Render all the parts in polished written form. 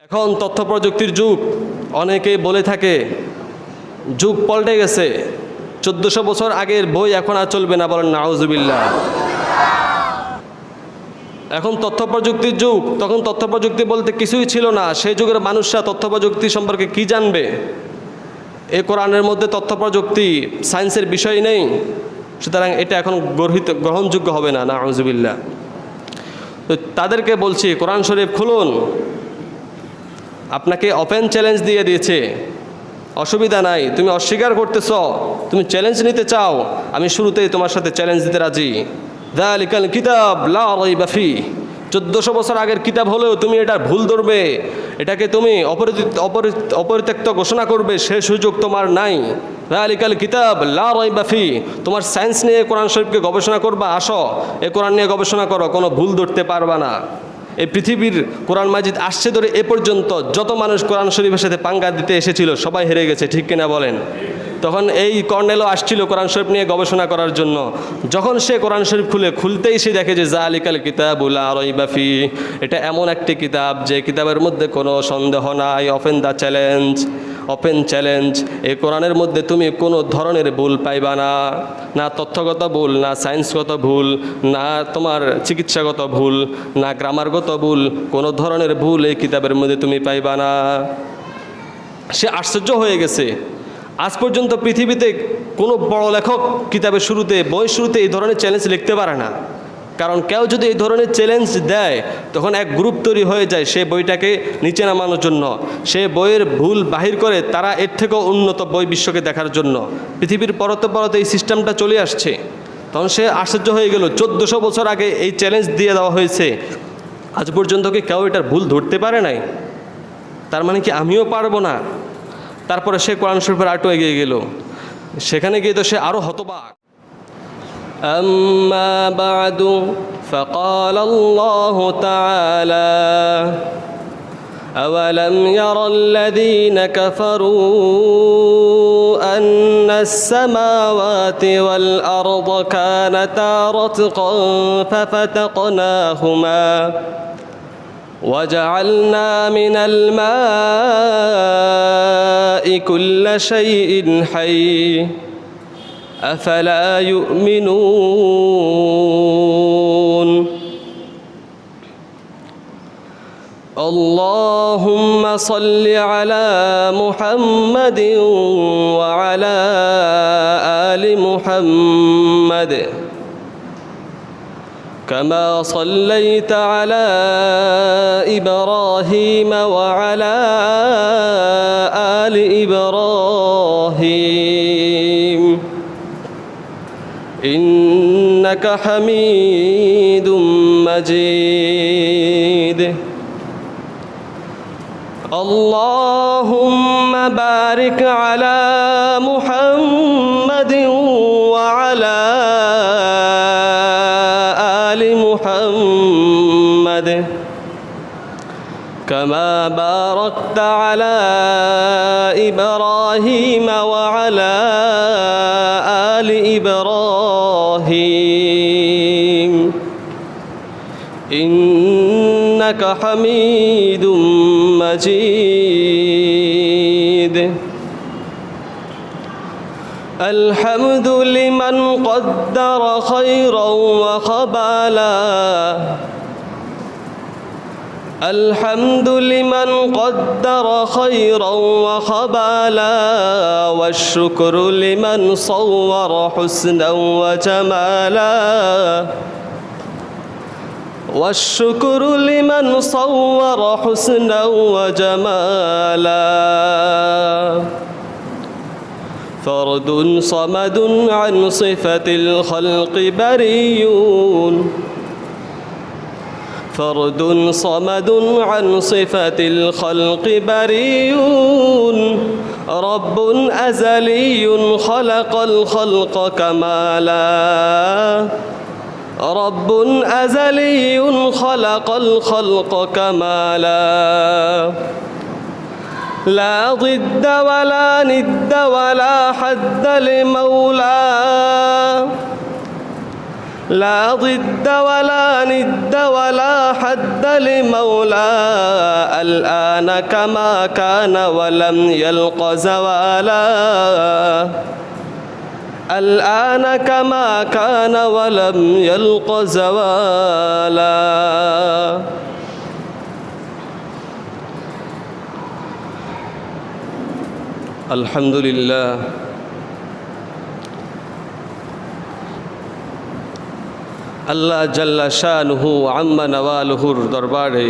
এখন তথ্য প্রযুক্তির যুগ। অনেকেই বলে থাকে যুগ পাল্টে গেছে, 1400 বছর আগের বই এখন আর চলবে না। বলেন নাউজুবিল্লাহ। এখন তথ্য প্রযুক্তির যুগ, তখন তথ্য প্রযুক্তি বলতে কিছুই ছিল না। সেই যুগের মানুষরা তথ্য প্রযুক্তি সম্পর্কে কি জানবে? এই কোরআনের মধ্যে তথ্য প্রযুক্তি সায়েন্সের বিষয় নেই, সুতরাং এটা এখন গ্রহণযোগ্য হবে না। নাউজুবিল্লাহ। তো তাদেরকে বলছি, কোরআন শরীফ খুলুন। আপনাকে ওপেন চ্যালেঞ্জ দিয়ে দিয়েছে, অসুবিধা নাই। তুমি অস্বীকার করতেছ, তুমি চ্যালেঞ্জ নিতে চাও, আমি শুরুতেই তোমার সাথে চ্যালেঞ্জ দিতে রাজি। যালিকাল কিতাব লা রাইবা ফীহ। 1400 বছর আগের কিতাব হলেও তুমি এটা ভুল ধরবে, এটাকে তুমি অপরিত্যক্ত ঘোষণা করবে, সে সুযোগ তোমার নাই। যালিকাল কিতাব লা রাইবা ফীহ। তোমার সায়েন্স নিয়ে কোরআন শরীফকে গবেষণা করবা, আসো এ কোরআন নিয়ে গবেষণা করো, কোনো ভুল ধরতে পারবা না। এই পৃথিবীর কোরআন মাজিদ আসছে ধরে এ পর্যন্ত যত মানুষ কোরআন শরীফের সাথে পাঙ্গা দিতে এসেছিল সবাই হেরে গেছে, ঠিক কিনা বলেন? তখন এই কর্নেলও আসছিল কোরআন শরীফ নিয়ে গবেষণা করার জন্য। যখন সে কোরআন শরীফ খুলতেই সে দেখে যে যালিকাল কিতাবু লা রাইবা ফীহ, এটা এমন একটি কিতাব যে কিতাবের মধ্যে কোনো সন্দেহ নাই। Open challenge. এই কোরআনের মধ্যে তুমি কোনো ধরনের ভুল পাইবা না, না তথ্যগত ভুল, না সায়েন্সগত ভুল, না তোমার চিকিৎসাগত ভুল, না গ্রামারগত ভুল, কোনো ধরনের ভুল এই কিতাবের মধ্যে তুমি পাইবা না। সে আশ্চর্য হয়ে গেছে। আজ পর্যন্ত পৃথিবীতে কোনো বড় লেখক কিতাবের শুরুতে, বইয়ের শুরুতে এই ধরনের চ্যালেঞ্জ লিখতে পারে না। কারণ কেউ যদি এই ধরনের চ্যালেঞ্জ দেয় তখন এক গ্রুপ তৈরি হয়ে যায় সে বইটাকে নিচে নামানোর জন্য, সে বইয়ের ভুল বাহির করে তারা এর থেকেও উন্নত বই বিশ্বকে দেখার জন্য। পৃথিবীর পরতে এই সিস্টেমটা চলে আসছে। তখন সে আশ্চর্য হয়ে গেল, 1400 বছর আগে এই চ্যালেঞ্জ দিয়ে দেওয়া হয়েছে, আজ পর্যন্ত কি কেউ এটার ভুল ধরতে পারে নাই? তার মানে কি আমিও পারবো না? তারপরে সে কোরআন শরীফের আরও এগিয়ে গেল। সেখানে গিয়ে তো সে আরও হতবাক। أما بعد فقال الله تعالى أولم ير الذين كفروا أن السماوات والأرض كانتا رتقا ففتقناهما وجعلنا من الماء كل شيء حي أفلا يؤمنون اللهم صل على محمد وعلى آل محمد كما صليت على إبراهيم وعلى آل إبراهيم إنك حميد مجيد اللهم بارك على محمد وعلى آل محمد كما باركت على إبراهيم وعلى آل إبراهيم إنك حميد مجيد الحمد لمن قدر خيرا وخبالا الحمد لمن قدر خيرا وخبالا والشكر لمن صور حسنا وجمالا والشكر لمن صور حسنا وجمالا فرد صمد عن صفة الخلق بريون فرد صمد عن صفة الخلق بريون رب أزلي خلق الخلق كمالا رب أزلي خلق الخلق كمالا لا ضد ولا ند ولا حد لمولاه لا ضد ولا ند ولا حد لمولى الآن كما كان ولم يلق زوالا الآن كما كان ولم يلق زوالا الحمد لله আল্লাহ জাল্লা শানুহু আম্মা নওয়ালুহুর দরবারে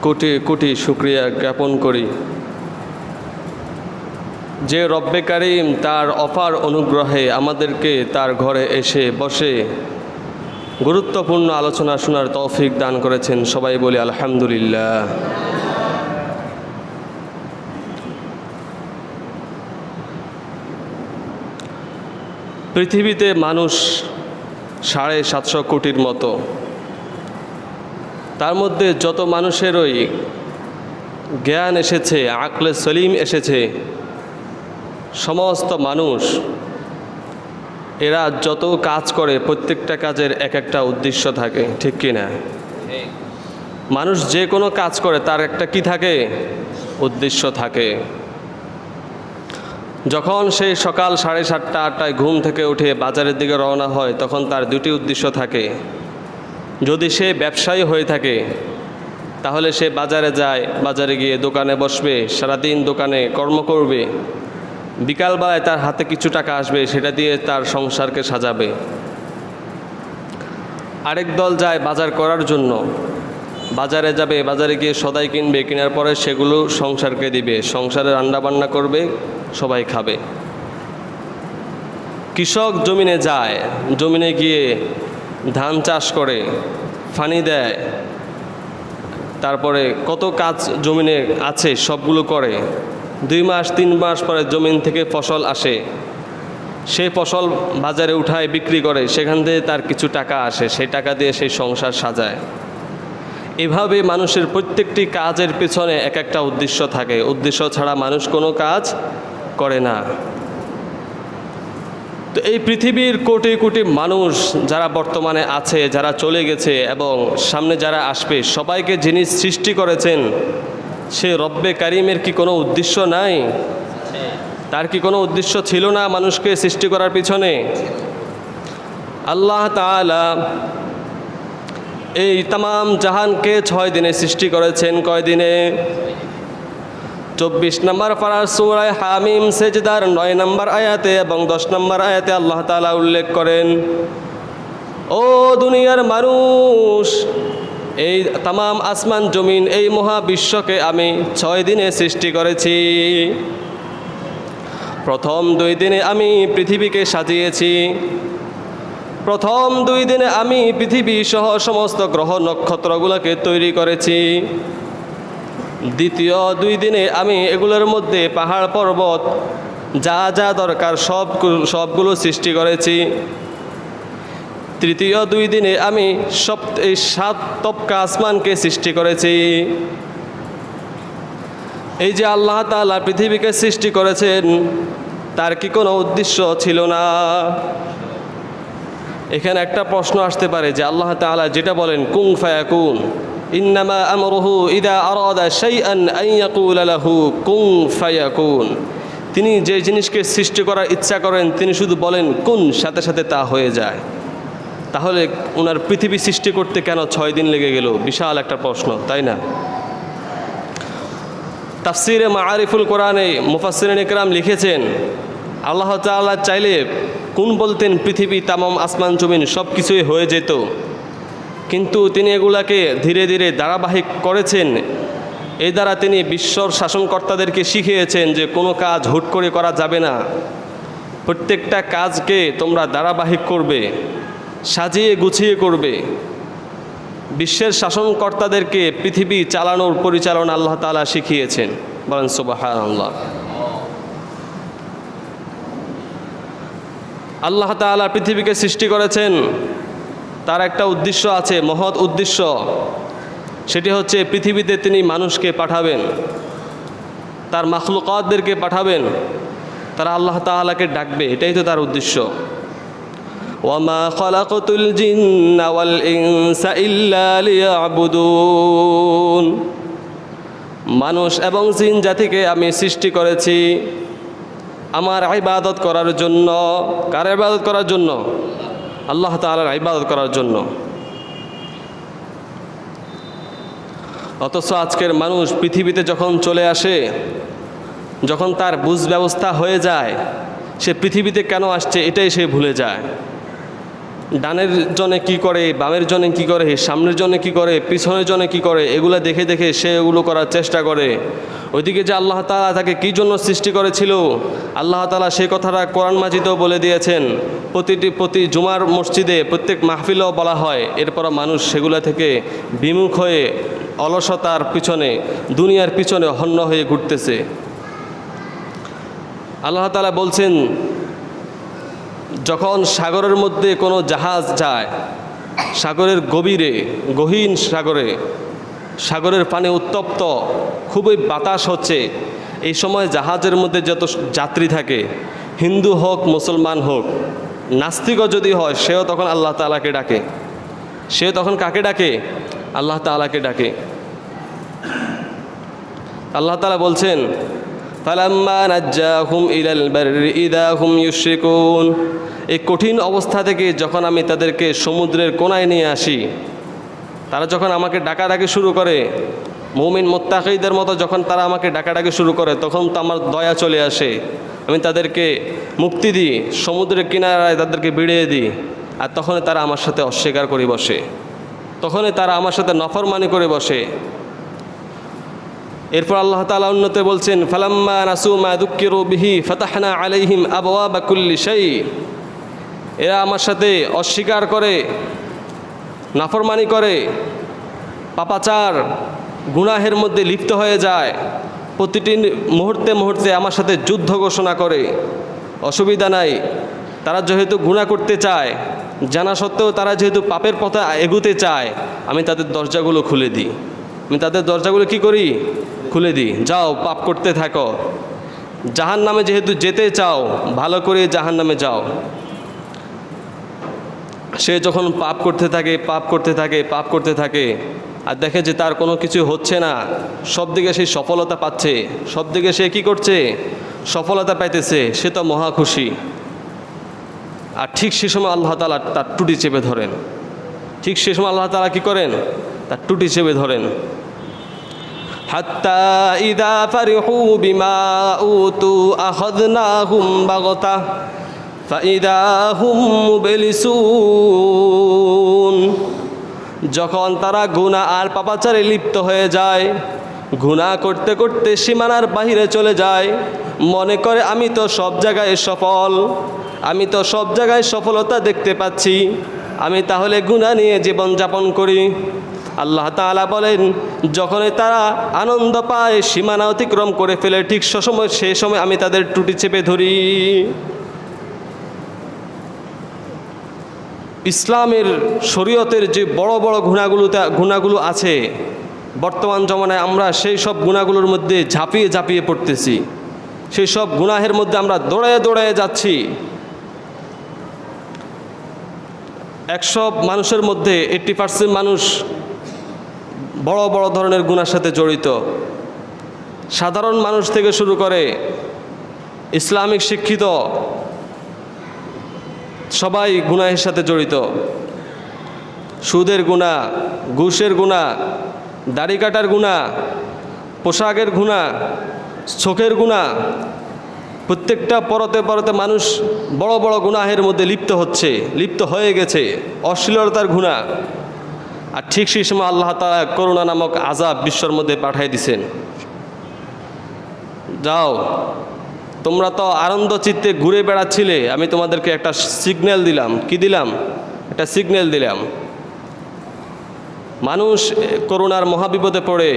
কোটি কোটি শুকরিয়া জ্ঞাপন করি যে রব্বে কারিম তার অপার অনুগ্রহে আমাদেরকে তার ঘরে এসে বসে গুরুত্বপূর্ণ আলোচনা শোনার তৌফিক দান করেছেন। সবাই বলি আলহামদুলিল্লাহ। পৃথিবীতে মানুষ 750 কোটির মতো। তার মধ্যে যত মানুষেরই জ্ঞান এসেছে, আকলে সলিম এসেছে, সমস্ত মানুষ এরা যত কাজ করে প্রত্যেকটা কাজের এক একটা উদ্দেশ্য থাকে, ঠিক কি না? মানুষ যে কোনো কাজ করে তার একটা কি থাকে? উদ্দেশ্য থাকে। যখন সেই সকাল 7:30 8টায় ঘুম থেকে উঠে বাজারের দিকে রওনা হয় তখন তার দুটি উদ্দেশ্য থাকে। যদি সে ব্যবসায়ী হয়ে থাকে তাহলে সে বাজারে যায়, বাজারে গিয়ে দোকানে বসবে, সারাদিন দোকানে কর্ম করবে, বিকালবেলায় তার হাতে কিছু টাকা আসবে, সেটা দিয়ে তার সংসারকে সাজাবে। আরেক দল যায় বাজার করার জন্য, বাজারে যাবে, বাজারে গিয়ে সদাই কিনবে, কেনার পরে সেগুলো সংসারকে দিবে, সংসারে রান্নাবান্না করবে, সবাই খাবে। কৃষক জমিনে যায়, জমিনে গিয়ে ধান চাষ করে, পানি দেয়, তারপরে কত কাজ জমিনে আছে সবগুলো করে। 2 মাস 3 মাস পরে জমিন থেকে ফসল আসে, সেই ফসল বাজারে উঠায় বিক্রি করে, সেখান থেকে তার কিছু টাকা আসে, সেই টাকা দিয়ে সেই সংসার সাজায়। এভাবে মানুষের প্রত্যেকটি কাজের পেছনে এক একটা উদ্দেশ্য থাকে। উদ্দেশ্য ছাড়া মানুষ কোনো কাজ করে না। তো এই পৃথিবীর কোটি কোটি মানুষ যারা বর্তমানে আছে, যারা চলে গেছে এবং সামনে যারা আসবে, সবাইকে যিনি সৃষ্টি করেছেন সে রব্বে কারিমের কি কোনো উদ্দেশ্য নাই? তার কি কোনো উদ্দেশ্য ছিল না মানুষকে সৃষ্টি করার পিছনে? আল্লাহ তাআলা এই তামাম জাহানকে 6 দিনে সৃষ্টি করেছেন। কয় দিনে? 24 নম্বর পারার সূরা হামিম সেজদার 9 নম্বর আয়াতে এবং 10 নম্বর আয়াতে আল্লাহ তাআলা উল্লেখ করেন, ও দুনিয়ার মানুষ, এই তামাম আসমান জমিন এই মহাবিশ্বকে আমি 6 দিনে সৃষ্টি করেছি। প্রথম 2 দিনে আমি পৃথিবীকে সাজিয়েছি। প্রথম 2 দিনে আমি পৃথিবী সহ সমস্ত গ্রহ নক্ষত্রগুলোকে তৈরি করেছি। দ্বিতীয় 2 দিনে আমি এগুলোর মধ্যে পাহাড় পর্বত যা যা দরকার সবগুলো সৃষ্টি করেছি। তৃতীয় 2 দিনে আমি এই 7 তবকা আসমানকে সৃষ্টি করেছি। এই যে আল্লাহ তাআলা পৃথিবীকে সৃষ্টি করেছেন, তার কি কোনো উদ্দেশ্য ছিল না? এখানে একটা প্রশ্ন আসতে পারে যে আল্লাহ তাআলা যেটা বলেন কুন ফায়াকুন, ইন্নামা আমরুহু ইদা আরাদা শাইআন আন ইয়াকুলা লাহু কুন ফায়াকুন, তিনি যে জিনিসকে সৃষ্টি করার ইচ্ছা করেন তিনি শুধু বলেন কুন, সাথে সাথে তা হয়ে যায়। তাহলে ওনার পৃথিবী সৃষ্টি করতে কেন 6 দিন লেগে গেল? বিশাল একটা প্রশ্ন, তাই না? তাফসিরে মাআরিফুল কোরআনে মুফাসসিরিন ইকরাম লিখেছেন, আল্লাহ তাআলা চাইলে কোন বলতেন পৃথিবী তামাম আসমান জমিন সব কিছুই হয়ে যেত, কিন্তু তিনি এগুলাকে ধীরে ধীরে ধারাবাহিক করেছেন। এই দ্বারা তিনি বিশ্বর শাসনকর্তাদেরকে শিখিয়েছেন যে কোনো কাজ হুট করে করা যাবে না, প্রত্যেকটা কাজকে তোমরা ধারাবাহিক করবে, সাজিয়ে গুছিয়ে করবে। বিশ্বের শাসনকর্তাদেরকে পৃথিবী চালানোর পরিচালনা আল্লাহ তাআলা শিখিয়েছেন। বলেন সুবহানাল্লাহ। আল্লাহ তাআলা পৃথিবীকে সৃষ্টি করেছেন, তার একটা উদ্দেশ্য আছে, মহৎ উদ্দেশ্য। সেটি হচ্ছে পৃথিবীতে তিনি মানুষকে পাঠাবেন, তার মাখলুকাতদেরকে পাঠাবেন, তারা আল্লাহ তাআলাকে ডাকবে, এটাই তো তার উদ্দেশ্য। ওয়ামা খালাকতুল জিন্না ওয়াল ইনসা ইল্লা লিয়াবুদুন। মানুষ এবং জিন জাতিকে আমি সৃষ্টি করেছি আমার ইবাদত করার জন্য। কার ইবাদত করার জন্য? আল্লাহ তাআলার ইবাদত করার জন্য। অথচ আজকের মানুষ পৃথিবীতে যখন চলে আসে, যখন তার বুঝ ব্যবস্থা হয়ে যায়, সে পৃথিবীতে কেন আসছে এটাই সে ভুলে যায়। ডানের জনে কি করে, বামের জনে কি করে, সামনের জনে কি করে, পিছনের জনে কি করে, এগুলো দেখে দেখে সে এগুলো করার চেষ্টা করে। ওইদিকে যে আল্লাহ তাআলা তাকে কী জন্য সৃষ্টি করেছিল, আল্লাহ তাআলা সেই কথাটা কোরআন মাজিদেও বলে দিয়েছেন। প্রতি জুমার মসজিদে প্রত্যেক মাহফিলেও বলা হয়। এরপর মানুষ সেগুলো থেকে বিমুখ হয়ে অলসতার পিছনে, দুনিয়ার পিছনে হন্য হয়ে ঘুরতেছে। আল্লাহ তাআলা বলছেন, যখন সাগরের মধ্যে কোনো জাহাজ যায়, সাগরের গভীরে, গহীন সাগরের পানি উত্তপ্ত, খুবই বাতাস হচ্ছে, এই সময় জাহাজের মধ্যে যত যাত্রী থাকে, হিন্দু হোক মুসলমান হোক, নাস্তিকও যদি হয়, সেও তখন আল্লাহ তাআলাকে ডাকে। সে তখন কাকে ডাকে? আল্লাহ তাআলাকে ডাকে। আল্লাহ তাআলা বলছেন, ফালাম্মা নাজ্জাহুম ইলাল বাররি ইযা হুম ইউশরিকুন। এই কঠিন অবস্থা থেকে যখন আমি তাদেরকে সমুদ্রের কোনায় নিয়ে আসি, তারা যখন আমাকে ডাকাডাকি শুরু করে, মুমিন মুত্তাকিদের মতো যখন তারা আমাকে ডাকাডাকি শুরু করে, তখন তো আমার দয়া চলে আসে। আমি তাদেরকে মুক্তি দিই, সমুদ্রের কিনারায় তাদেরকে বিড়িয়ে দিই, আর তখনই তারা আমার সাথে অস্বীকার করে বসে, তখনই তারা আমার সাথে নফরমানি করে বসে। এরপর আল্লাহ তাআলা অন্যতে বলছেন, ফালাম্মা নাসু মা যুক্কিরু বিহি ফাতাহনা আলাইহিম আবওয়াবা কুল্লি শাই। এরা আমার সাথে অস্বীকার করে, নাফরমানি করে, পাপাচার গুনাহের মধ্যে লিপ্ত হয়ে যায়, প্রতিটি মুহূর্তে মুহূর্তে আমার সাথে যুদ্ধ ঘোষণা করে। অসুবিধা নাই, তারা যেহেতু গুনাহ করতে চায়, জানা সত্ত্বেও তারা যেহেতু পাপের পথে এগুতে চায়, আমি তাদের দরজাগুলো খুলে দিই। আমি তাদের দরজাগুলো কি করি? খুলে দিই। যাও, পাপ করতে থাকো। জাহান্নামে যেহেতু যেতে চাও, ভালো করে জাহান্নামে যাও। সে যখন পাপ করতে থাকে আর দেখে যে তার কোনো কিছু হচ্ছে না, সব দিকে সে সফলতা পাচ্ছে, সব দিকে সে কী করছে? সফলতা পাইতেছে, সে তো মহা খুশি। আর ঠিক সে সময় আল্লাহ তাআলা তার টুটি চেপে ধরেন। ঠিক সে সময় আল্লাহ তাআলা কী করেন? তার টুটি চেপে ধরেন। হাত্তা ইযা ফারিহু বিমা উতু আখাযনাহুম বাগতা ফাইদা হুম মুবলিসুন। যখন তারা গুনাহ আর পাপাচারে লিপ্ত হয়ে যায়, গুনাহ করতে করতে সীমানার বাহিরে চলে যায়, মনে করে আমি তো সব জায়গায় সফল, আমি তো সব জায়গায় সফলতা দেখতে পাচ্ছি, আমি তাহলে গুনাহ নিয়ে জীবনযাপন করি। আল্লাহ তাআলা বলেন, যখনই তারা আনন্দ পায়, সীমানা অতিক্রম করে ফেলে, ঠিক সেই সময় আমি তাদের টুটি চেপে ধরি। ইসলামের শরীয়তের যে বড় বড় গুনাহগুলো আছে, বর্তমান জমানায় আমরা সেই সব গুনাহগুলোর মধ্যে ঝাঁপিয়ে পড়তেছি, সেই সব গুনাহের মধ্যে আমরা দৌড়ায় যাচ্ছি। 100 মানুষের মধ্যে 80% মানুষ বড় বড় ধরনের গুনার সাথে জড়িত। সাধারণ মানুষ থেকে শুরু করে ইসলামিক শিক্ষিত সবাই গুনাহের সাথে জড়িত। সুদের গুনাহ, ঘুষের গুনাহ, দাড়ি কাটার গুনাহ, পোশাকের গুনাহ, চোখের গুনাহ, প্রত্যেকটা পরতে মানুষ বড় বড় গুনাহের মধ্যে লিপ্ত হয়ে গেছে, অশ্লীলতার গুনাহ। আর ঠিক সেই সময় আল্লাহ তাআলা করুণা নামক আযাব বিশ্বের মধ্যে পাঠিয়ে দিয়েছেন। যাও, তোমরা তো আনন্দ চিত্তে ঘুরে বেড়াচ্ছিলে, আমি তোমাদেরকে একটা সিগন্যাল দিলাম। কি দিলাম? একটা সিগন্যাল দিলাম। মানুষ করোনার মহাবিপদে পড়ে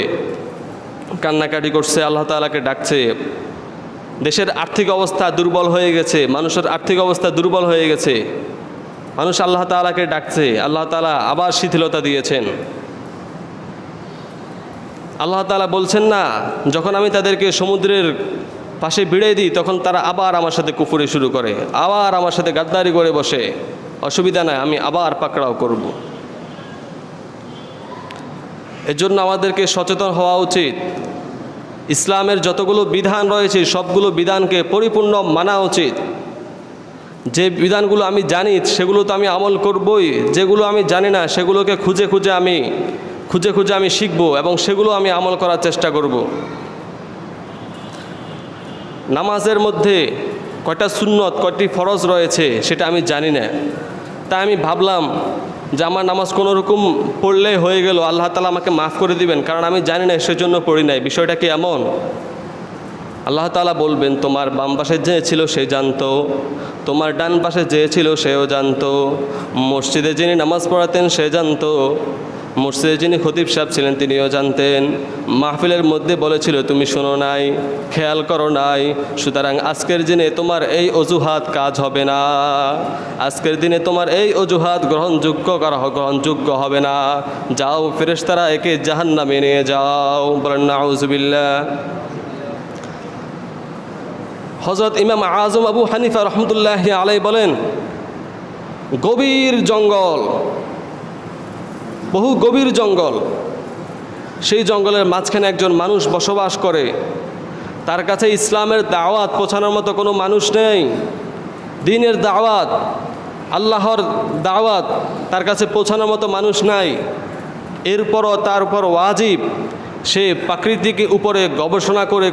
কান্নাকাটি করছে, আল্লাহ তাআলাকে ডাকছে। দেশের আর্থিক অবস্থা দুর্বল হয়ে গেছে, মানুষের আর্থিক অবস্থা দুর্বল হয়ে গেছে, মানুষ আল্লাহ তাআলাকে ডাকছে। আল্লাহ তাআলা আবার শিথিলতা দিয়েছেন। আল্লাহ তাআলা বলছেন না, যখন আমি তাদেরকে সমুদ্রের পাশে ভিড়িয়ে দিই, তখন তারা আবার আমার সাথে কুফরি শুরু করে, আবার আমার সাথে গাদ্দারি করে বসে। অসুবিধা নাই, আমি আবার পাকড়াও করব। এজন্য আমাদেরকে সচেতন হওয়া উচিত। ইসলামের যতগুলো বিধান রয়েছে সবগুলো বিধানকে পরিপূর্ণ মানা উচিত। যে বিধানগুলো আমি জানি সেগুলো তো আমি আমল করবই, যেগুলো আমি জানি না সেগুলোকে খুঁজে খুঁজে আমি শিখব এবং সেগুলো আমি আমল করার চেষ্টা করব। নামাজের মধ্যে কয়টা সুন্নত কয়টি ফরজ রয়েছে সেটা আমি জানি না, তাই আমি ভাবলাম যে আমার নামাজ কোনো রকম পড়লে হয়ে গেল, আল্লাহ তাআলা আমাকে মাফ করে দিবেন, কারণ আমি জানি না সেজন্য পড়ি নাই। বিষয়টা কি এমন? আল্লাহ তাআলা বলবেন, তোমার বাম পাশে যে ছিল সে জানতো, তোমার ডান পাশে যে ছিল সেও জানতো, মসজিদে যিনি নামাজ পড়াতেন সে জানতো, মসজিদে যিনি খতিব সাহেব ছিলেন তিনিও জানতেন, মাহফিলের মধ্যে বলেছিল তুমি শোনো নাই, খেয়াল করো নাই। সুতরাং আজকের দিনে তোমার এই অজুহাত কাজ হবে না, আজকের দিনে তোমার এই অজুহাত গ্রহণযোগ্য হবে না। যাও ফেরেশতারা একে জাহান্নামে নিয়ে যাও। বলেন নাউজুবিল্লাহ। হযরত ইমাম আজম আবু হানিফা রহমতুল্লাহি আলাইহি বলেন, গভীর জঙ্গল, বহু গভীর জঙ্গল, সেই জঙ্গলের মাঝখানে একজন মানুষ বসবাস করে, তার কাছে ইসলামের দাওয়াত পৌঁছানোর মতো কোনো মানুষ নেই। দ্বীনের দাওয়াত, আল্লাহর দাওয়াত তার কাছে পৌঁছানোর মতো মানুষ নাই। এরপরও তার উপর ওয়াজিব সে প্রাকৃতিক উপরে গবেষণা করে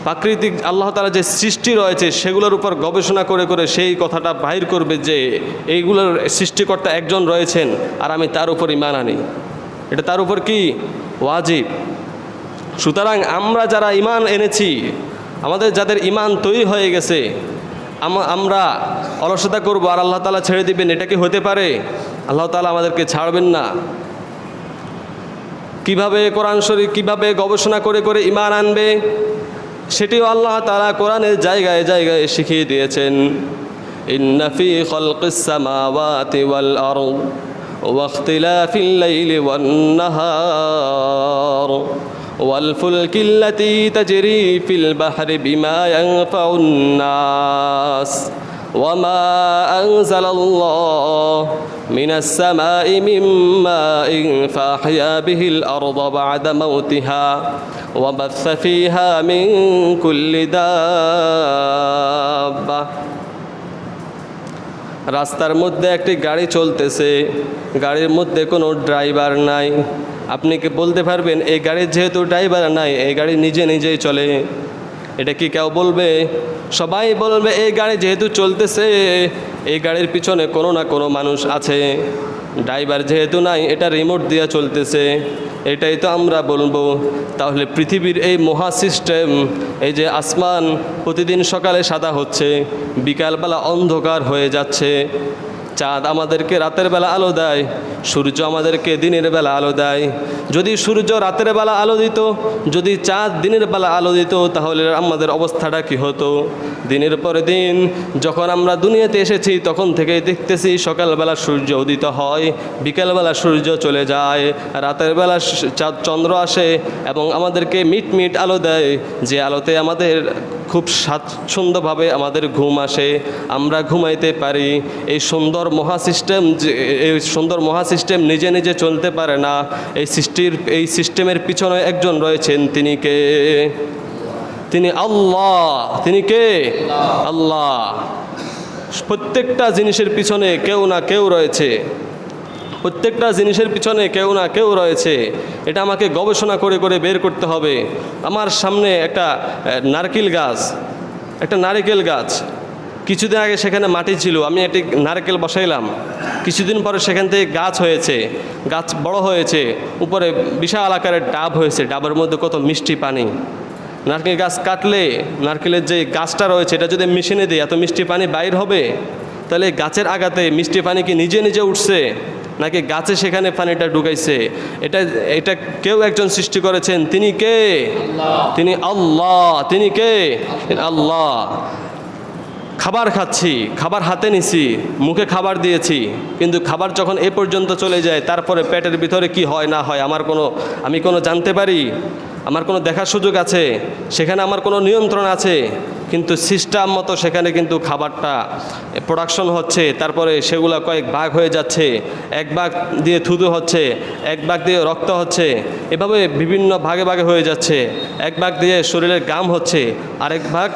প্রাকৃতিক আল্লাহ তাআলা যে সৃষ্টি রয়েছে সেগুলোর উপর গবেষণা করে সেই কথাটা বাহির করবে যে এইগুলোর সৃষ্টিকর্তা একজন রয়েছেন আর আমি তার উপর ঈমান আনি। এটা তার উপর কি ওয়াজিব। সুতরাং আমরা যারা ঈমান এনেছি, আমাদের যাদের ঈমান তৈরি হয়ে গেছে, আমরা অলসতা করব আর আল্লাহ তাআলা ছেড়ে দিবেন, এটা কি হতে পারে? আল্লাহ তাআলা আমাদেরকে ছাড়বেন না। কিভাবে কোরআন শরীফ কিভাবে গবেষণা করে ঈমান আনবে সেটিও আল্লাহ তাআলা কোরআনের জায়গায় জায়গায় শিখিয়ে দিয়েছেন। ইন্না ফি খালকিস সামাওয়াতি ওয়াল আরদ ওয়া ইখতিলাফিল লাইলি ওয়ান নাহার ওয়াল ফুলকিল্লাতী তাজরি ফিল বাহরি বিমা ইয়ানফাউন নাস وما أنزل الله من السماء من ماء فأحيا به الأرض بعد موتها وبث فيها من كل دابة। রাস্তার মধ্যে একটি গাড়ি চলতেছে, গাড়ির মধ্যে কোনো ড্রাইভার নাই। আপনি কি বলতে পারবেন এই গাড়ির যেহেতু ড্রাইভার নাই, এই গাড়ি নিজেই চলে? এটা কি কেউ বলবে? সবাই বলবে এই গাড়ি যেহেতু চলতেছে এই গাড়ির পিছনে কোনো না কোনো মানুষ আছে। ড্রাইভার যেহেতু নাই, এটা রিমোট দিয়ে চলতেছে, এটাই তো আমরা বলবো। তাহলে পৃথিবীর এই মহা সিস্টেম, এই যে আসমান প্রতিদিন সকালে সাদা হচ্ছে, বিকালবেলা অন্ধকার হয়ে যাচ্ছে, চাঁদ আমাদেরকে রাতের বেলা আলো দেয়, সূর্য আমাদেরকে দিনের বেলা আলো দেয়। যদি সূর্য রাতের বেলা আলো দিত, যদি চাঁদ দিনের বেলা আলো দিত, তাহলে আমাদের অবস্থাটা কি হতো? দিনের পরে দিন যখন আমরা দুনিয়াতে এসেছি তখন থেকেই দেখতেছি সকালবেলা সূর্য উদিত হয়, বিকালবেলা সূর্য চলে যায়, রাতের বেলা চাঁদ চন্দ্র আসে এবং আমাদেরকে মিট আলো দেয়, যে আলোতে আমাদের খুব স্বাচ্ছন্দ্যভাবে আমাদের ঘুম আসে, আমরা ঘুমাইতে পারি। এই সুন্দর মহাসিস্টেম নিজে চলতে পারে না। এই সিস্টেমের পিছনে একজন রয়েছেন, তিনি কে? তিনি আল্লাহ। তিনি কে? আল্লাহ। প্রত্যেকটা জিনিসের পিছনে কেউ না কেউ রয়েছে, প্রত্যেকটা জিনিসের পিছনে কেউ না কেউ রয়েছে। এটা আমাকে গবেষণা করে বের করতে হবে। আমার সামনে একটা নারকেল গাছ, কিছুদিন আগে সেখানে মাটি ছিল, আমি একটি নারকেল বসাইলাম, কিছুদিন পরে সেখান থেকে গাছ হয়েছে, গাছ বড় হয়েছে, উপরে বিশাল আকারের ডাব হয়েছে, ডাবের মধ্যে কত মিষ্টি পানি। নারকেল গাছ কাটলে নারকেলের যে গাছটা রয়েছে এটা যদি মেশিনে দিই এত মিষ্টি পানি বাইর হবে? তাহলে গাছের আগাতে মিষ্টি পানি কি নিজে উঠছে নাকি গাছে সেখানে পানিটা ঢুকাইছে? এটা কেউ একজন সৃষ্টি করেছেন। তিনি কে? তিনি আল্লাহ। তিনি কে? আল্লাহ। খাবার খাচ্ছি, খাবার হাতে নিছি, মুখে খাবার দিয়েছি, কিন্তু খাবার যখন এ পর্যন্ত চলে যায় তারপরে পেটের ভিতরে কি হয় না হয় আমি কোনো জানতে পারি? আমার কোনো দেখার সুযোগ আছে, সেখানে আমার কোনো নিয়ন্ত্রণ আছে, কিন্তু সিস্টেম মতো সেখানে কিন্তু খাবারটা প্রোডাকশন হচ্ছে, তারপরে সেগুলো কয়েক ভাগ হয়ে যাচ্ছে, এক ভাগ দিয়ে থুতু হচ্ছে, এক ভাগ দিয়ে রক্ত হচ্ছে, এভাবে বিভিন্ন ভাগে ভাগে হয়ে যাচ্ছে। এক ভাগ দিয়ে শরীরের গাম হচ্ছে, আরেক ভাগ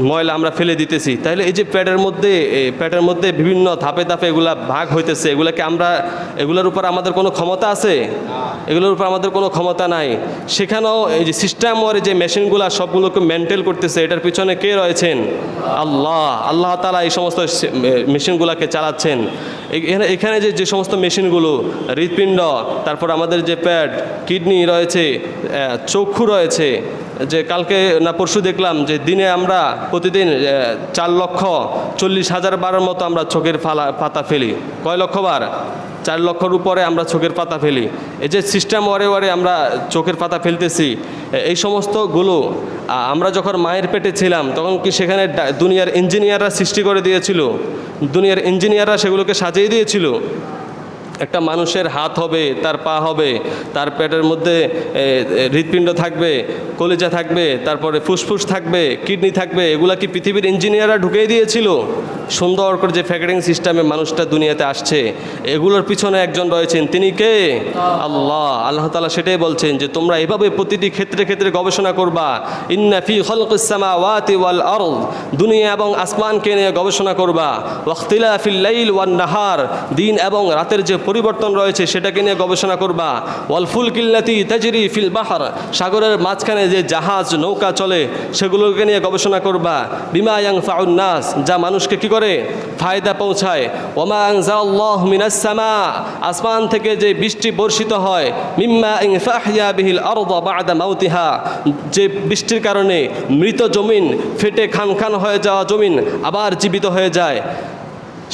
ময়লা আমরা ফেলে দিতেছি। তাহলে এই যে পেটের মধ্যে বিভিন্ন ধাপে ধাপে এগুলা ভাগ হইতেছে, এগুলোর উপর আমাদের কোনো ক্ষমতা আছে? এগুলোর উপর আমাদের কোনো ক্ষমতা নাই। সেখানেও এই যে সিস্টেম ওর যে মেশিনগুলো সবগুলোকে মেনটেন করতেছে, এটার পিছনে কে রয়েছেন? আল্লাহ তাআলা এই সমস্ত মেশিনগুলোকে চালাচ্ছেন। এখানে যে সমস্ত মেশিনগুলো, হৃৎপিণ্ড, তারপর আমাদের যে পেট, কিডনি রয়েছে, চক্ষু রয়েছে, যে কালকে না পরশু দেখলাম যে দিনে আমরা প্রতিদিন 4,40,000 বারের মতো আমরা চোখের পাতা ফেলি। কয় লক্ষ বার? 4 লক্ষর উপরে আমরা চোখের পাতা ফেলি। এই যে সিস্টেম ওয়ারে আমরা চোখের পাতা ফেলতেছি, এই সমস্তগুলো আমরা যখন মায়ের পেটে ছিলাম তখন কি সেখানে দুনিয়ার ইঞ্জিনিয়াররা সৃষ্টি করে দিয়েছিল? দুনিয়ার ইঞ্জিনিয়াররা সেগুলোকে সাজিয়ে দিয়েছিল? একটা মানুষের হাত হবে, তার পা হবে, তার পেটের মধ্যে হৃৎপিণ্ড থাকবে, কলিজা থাকবে, তারপরে ফুসফুস থাকবে, কিডনি থাকবে, এগুলা কি পৃথিবীর ইঞ্জিনিয়াররা ঢুকিয়ে দিয়েছিল? সুন্দর করে যে ফ্যাক্টরিং সিস্টেমে মানুষটা দুনিয়াতে আসছে, এগুলোর পিছনে একজন রয়েছেন, তিনি কে? আল্লাহ তাআলা সেটাই বলছেন যে তোমরা এভাবে প্রতিটি ক্ষেত্রে ক্ষেত্রে গবেষণা করবা। ইন্না ফি খালকিস সামাওয়াতি ওয়াল আরদ, দুনিয়া এবং আসমানকে নিয়ে গবেষণা করবা। ওয়াখতিলাফিল লাইল ওয়ান নাহার, দিন এবং রাতের যে পরিবর্তন রয়েছে সেটাকে নিয়ে গবেষণা করবা। ওয়াল ফুলকিল্লাতি তাজরি ফিল বাহর, সাগরের মাঝখানে যে জাহাজ নৌকা চলে সেগুলোকে নিয়ে গবেষণা করবা। বিমা ইয়ানফাউন নাস, যা মানুষকে কি করে? ফায়দা পৌঁছায়। ওমা আনজালাল্লাহু মিনাস সামা, আসমান থেকে যে বৃষ্টি বর্ষিত হয়। মিম্মা ইনফাহিয়া বিহিল আরদ বা'দা মাউতিহা, যে বৃষ্টির কারণে মৃত জমিন, ফেটে খান খান হয়ে যাওয়া জমিন আবার জীবিত হয়ে যায়।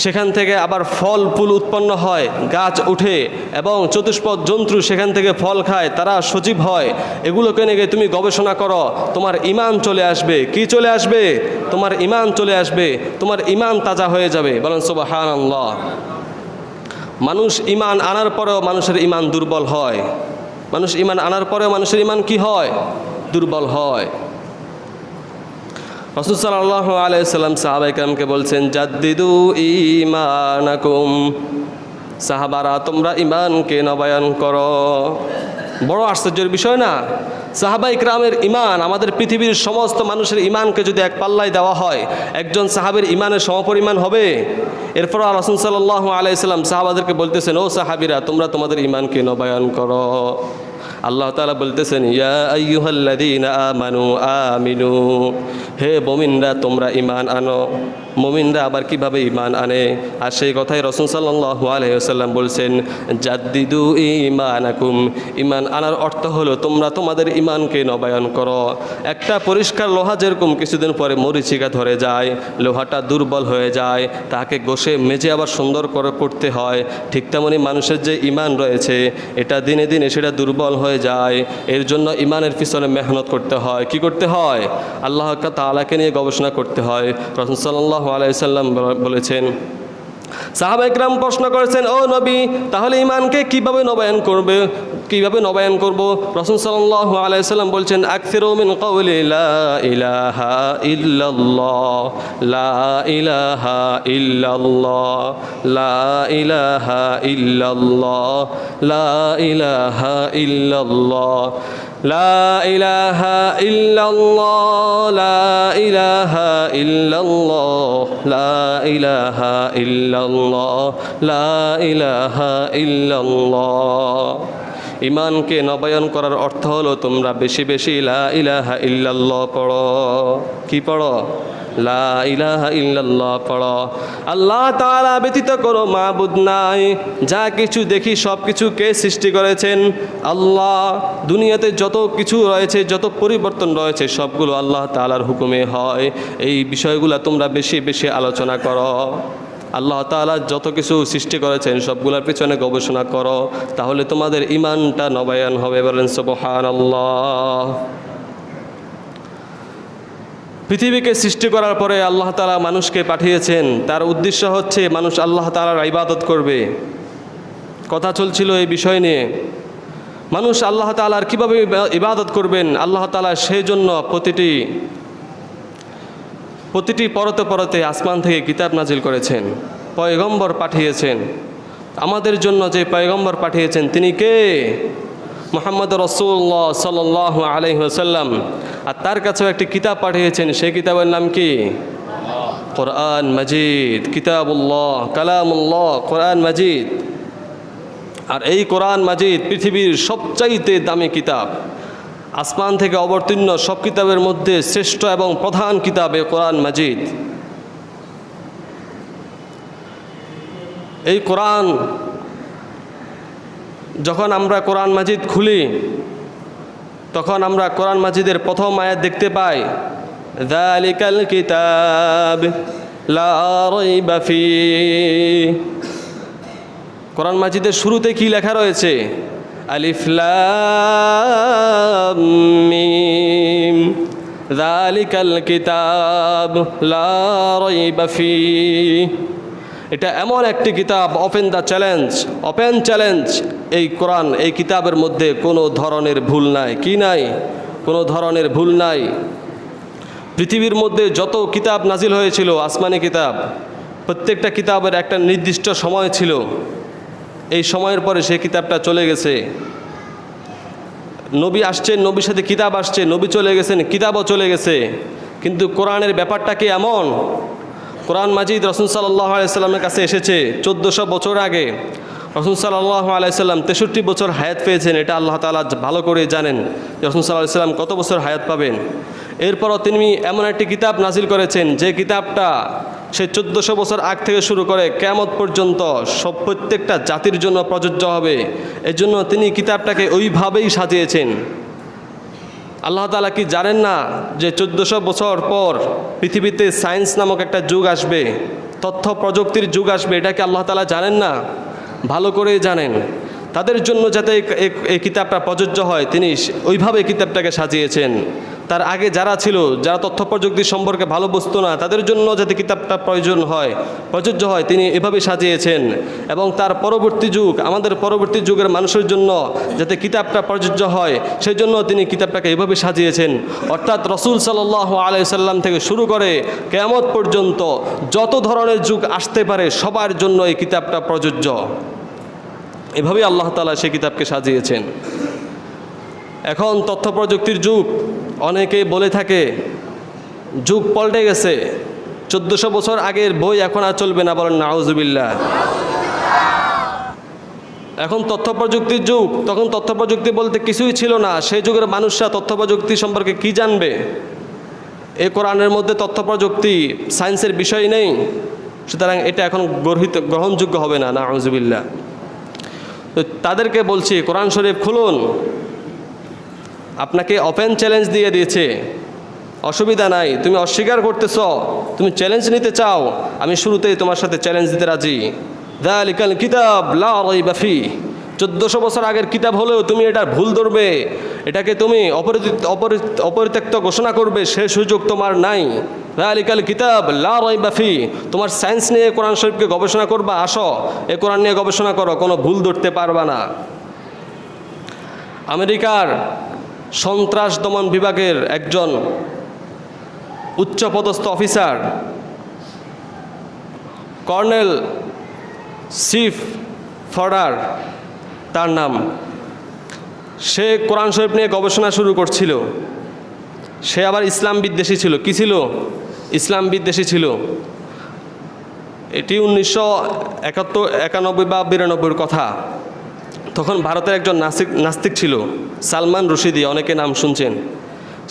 সেখান থেকে আবার ফল ফুল উৎপন্ন হয়, গাছ ওঠে এবং চতুষ্পদ জন্তু সেখান থেকে ফল খায়, তারা সজীব হয়। এগুলোকে নিয়ে তুমি গবেষণা করো, তোমার ঈমান চলে আসবে। কি চলে আসবে? তোমার ঈমান চলে আসবে, তোমার ঈমান তাজা হয়ে যাবে। বলেন সুবহানাল্লাহ। মানুষ ঈমান আনার পরেও মানুষের ঈমান দুর্বল হয়। মানুষ ঈমান আনার পরেও মানুষের ঈমান কি হয়? দুর্বল হয়। রাসূল সাল্লাল্লাহু আলাইহি ওয়াসাল্লাম সাহাবায়ে কেরামকে বলছেন, জাদ্দিদু ঈমানাকুম, সাহাবারা তোমরা ঈমানকে নবায়ন করো। বড় আশ্চর্যের বিষয় না? সাহাবায়ে কেরামের ঈমান আমাদের পৃথিবীর সমস্ত মানুষের ঈমানকে যদি এক পাল্লায় দেওয়া হয়, একজন সাহাবীর ঈমানের সমপরিমাণ হবে? এরপর রাসূল সাল্লাল্লাহু আলাইহি ওয়াসাল্লাম সাহাবাদেরকে বলতেছেন, ও সাহাবীরা তোমরা তোমাদের ঈমানকে নবায়ন করো। আল্লাহ তাআলা বলতেছেন, ইয়া আইয়ুহাল্লাযীনা আমানু আমিনু, হে মুমিনরা তোমরা ঈমান আনো। মুমিনরা আবার কিভাবে ঈমান আনে? আর সেই কথাই রাসূল সাল্লাল্লাহু আলাইহি ওয়াসাল্লাম বলছেন, জাদ্দিদু ঈমানাকুম, ঈমান আনার অর্থ হলো তোমরা তোমাদের ঈমানকে নবায়ন করো। একটা পরিষ্কার লোহা যেরকম কিছুদিন পরে মরিচিকা ধরে যায়, লোহাটা দুর্বল হয়ে যায়, তাকে ঘষে মেজে আবার সুন্দর করে করতে হয়, ঠিক তেমনি মানুষের যে ঈমান রয়েছে এটা দিনে দিনে সেটা দুর্বল হয়ে যায়। এর জন্য ঈমানের পিছনে মেহনত করতে হয়। কি করতে হয়? আল্লাহ তাআলাকে নিয়ে গবেষণা করতে হয়। রাসূল সাল্লাল্লাহু আলাইহি ওয়াসাল্লাম বলেছেন, সাহাবায়ে কেরাম প্রশ্ন করেছেন, ও নবী তাহলে ঈমানকে কিভাবে নবায়ন করব? রাসূল সাল্লাল্লাহু আলাইহি ওয়াসাল্লাম বলছেন, আকসিরু মিন কাওলি লা ইলাহা ইল্লাল্লাহ, লা ইলাহা ইল্লাল্লাহ, লা ইলাহা ইল্লাল্লাহ, লা ইলাহা ইল্লাল্লাহ, লা ইলাহা ইল্লাল্লাহ, লা ইলাহা ইল্লাল্লাহ, লা ইলাহা ইল্লাল্লাহ, লা ইলাহা ইল্লাল্লাহ। ঈমানকে নবায়ন করার অর্থ হলো তোমরা বেশি বেশি লা ইলাহা ইল্লাল্লাহ পড়ো। কি পড়ো? লা ইলাহা ইল্লাল্লাহ পড়ো। আল্লাহ তাআলা ব্যতীত কোনো মাবুদ নাই। যা কিছু দেখি সব কিছু কে সৃষ্টি করেছেন? আল্লাহ। দুনিয়াতে যত কিছু রয়েছে, যত পরিবর্তন রয়েছে সবগুলো আল্লাহ তাআলার হুকুমে হয়। এই বিষয়গুলো তোমরা বেশি বেশি আলোচনা করো। আল্লাহ তাআলা যত কিছু সৃষ্টি করেছেন সবগুলোর পিছনে গবেষণা করো, তাহলে তোমাদের ঈমানটা নবায়ন হবে। বলেন সুবহানাল্লাহ। পৃথিবীকে সৃষ্টি করার পরে আল্লাহ তাআলা মানুষকে পাঠিয়েছেন, তার উদ্দেশ্য হচ্ছে মানুষ আল্লাহ তাআলার ইবাদত করবে। কথা চলছিল এই বিষয় নিয়ে। মানুষ আল্লাহ তাআলার কীভাবে ইবাদত করবেন, আল্লাহ তাআলা সেই জন্য প্রতিটি পরতে পরতে আসমান থেকে কিতাব নাজিল করেছেন, পয়গম্বর পাঠিয়েছেন। আমাদের জন্য যে পয়গম্বর পাঠিয়েছেন তিনি কে? মুহাম্মদ রাসূলুল্লাহ সাল্লাল্লাহু আলাইহি ওয়াসাল্লাম। আর তার কাছেও একটি কিতাব পাঠিয়েছেন, সেই কিতাবের নাম কি? কোরআন মাজিদ, কিতাবুল্লাহ, কালামুল্লাহ, কোরআন মাজিদ। আর এই কোরআন মাজিদ পৃথিবীর সবচাইতে দামি কিতাব। আসমান থেকে অবতীর্ণ সব কিতাবের মধ্যে শ্রেষ্ঠ এবং প্রধান কিতাব এই কোরআন মাজিদ। এই কোরআন, যখন আমরা কোরআন মাজিদ খুলি তখন আমরা কোরআন মাজিদের প্রথম আয়াত দেখতে পাই, যালিকাল কিতাব লা রাইবা ফীহ। কোরআন মাজিদের শুরুতে কি লেখা রয়েছে? আলিফ লাম মিম যালিকাল কিতাব লা রাইবা ফীহ। এটা এমন একটি কিতাব, ওপেন চ্যালেঞ্জ। এই কোরআন, এই কিতাবের মধ্যে কোনো ধরনের ভুল নাই। কি নাই? কোনো ধরনের ভুল নাই। পৃথিবীর মধ্যে যত কিতাব নাজিল হয়েছিল, আসমানি কিতাব, প্রত্যেকটা কিতাবের একটা নির্দিষ্ট সময় ছিল। এই সময়ের পরে সেই কিতাবটা চলে গেছে। নবী আসছেন, নবীর সাথে কিতাব আসছে, নবী চলে গেছেন, কিতাবও চলে গেছে। কিন্তু কোরআনের ব্যাপারটা কি এমন? কোরআন মাজিদ রাসূল সাল্লাল্লাহু আলাইহি সাল্লামের কাছে এসেছে 1400 বছর আগে। রাসূল সাল্লাল্লাহু আলাইহি সাল্লাম 63 বছর হায়াত পেয়েছেন। এটা আল্লাহ তাআলা ভালো করে জানেন রাসূল সাল্লাল্লাহু আলাইহি সাল্লাম কত বছর হায়াত পাবেন। এরপরও তিনি এমন একটি কিতাব নাজিল করেছেন যে কিতাবটা সে 1400 বছর আগ থেকে শুরু করে কিয়ামত পর্যন্ত প্রত্যেকটা জাতির জন্য প্রযোজ্য হবে। এজন্য তিনি কিতাবটাকে ওইভাবেই সাজিয়েছেন। আল্লাহ তাআলা কি জানেন না যে 1400 বছর পর পৃথিবীতে সায়েন্স নামক একটা যুগ আসবে, তথ্য প্রযুক্তির যুগ আসবে? এটা কি আল্লাহ তাআলা জানেন না? ভালো করেই জানেন। তাদের জন্য যাতে এই কিতাবটা প্রযোজ্য হয় তিনি ওইভাবে কিতাবটাকে সাজিয়েছেন। তার আগে যারা ছিল, যারা তথ্য প্রযুক্তি সম্পর্কে ভালো বুঝতো না, তাদের জন্য যাতে কিতাবটা প্রযোজ্য হয় তিনি এভাবে সাজিয়েছেন। এবং তার পরবর্তী যুগ, আমাদের পরবর্তী যুগের মানুষের জন্য যাতে কিতাবটা প্রযোজ্য হয় সেই জন্য তিনি কিতাবটাকে এভাবে সাজিয়েছেন। অর্থাৎ রাসূল সাল্লাল্লাহু আলাইহি সাল্লাম থেকে শুরু করে কিয়ামত পর্যন্ত যত ধরনের যুগ আসতে পারে সবার জন্য এই কিতাবটা প্রযোজ্য। এভাবেই আল্লাহ তাআলা সেই কিতাবকে সাজিয়েছেন। এখন তথ্য প্রযুক্তির যুগ, অনেকেই বলে থাকে যুগ পাল্টে গেছে, 1400 বছর আগের বই এখন আর চলবে না। বলেন নাউজুবিল্লাহ। এখন তথ্য প্রযুক্তির যুগ, তখন তথ্য প্রযুক্তি বলতে কিছুই ছিল না। সেই যুগের মানুষরা তথ্য প্রযুক্তি সম্পর্কে কি জানবে? এই কোরআনের মধ্যে তথ্য প্রযুক্তি, সায়েন্সের বিষয় নেই, সুতরাং এটা এখন গ্রহণযোগ্য হবে না। নাউজুবিল্লাহ। তো তাদেরকে বলছি কোরআন শরীফ খুলুন। আপনাকে ওপেন চ্যালেঞ্জ দিয়ে দিয়েছে, অসুবিধা নাই। তুমি অস্বীকার করতেছ, তুমি চ্যালেঞ্জ নিতে চাও, আমি শুরুতেই তোমার সাথে চ্যালেঞ্জ দিতে রাজি। যালিকাল কিতাব লা রাইবা ফীহ। 1400 বছর আগের কিতাব হলেও তুমি এটার ভুল ধরবে, এটাকে তুমি অপরিত্যক্ত ঘোষণা করবে, সে সুযোগ তোমার নাই। যালিকাল কিতাব লা রাইবা ফীহ। তোমার সায়েন্স নিয়ে কোরআন শরীফকে গবেষণা করবা, আসো এ কোরআন নিয়ে গবেষণা করো, কোনো ভুল ধরতে পারবা না। আমেরিকার সন্ত্রাস দমন বিভাগের একজন উচ্চপদস্থ অফিসার, কর্নেল চিফ ফর্ডার তার নাম, সে কোরআন শরীফ নিয়ে গবেষণা শুরু করছিল। সে আবার ইসলাম বিদ্বেষী ছিল। কি ছিল? ইসলাম বিদ্বেষী ছিল। এটি 1991 বা 92 কথা। তখন ভারতের একজন নাস্তিক ছিল, সালমান রুশিদি, অনেকে নাম শুনছেন।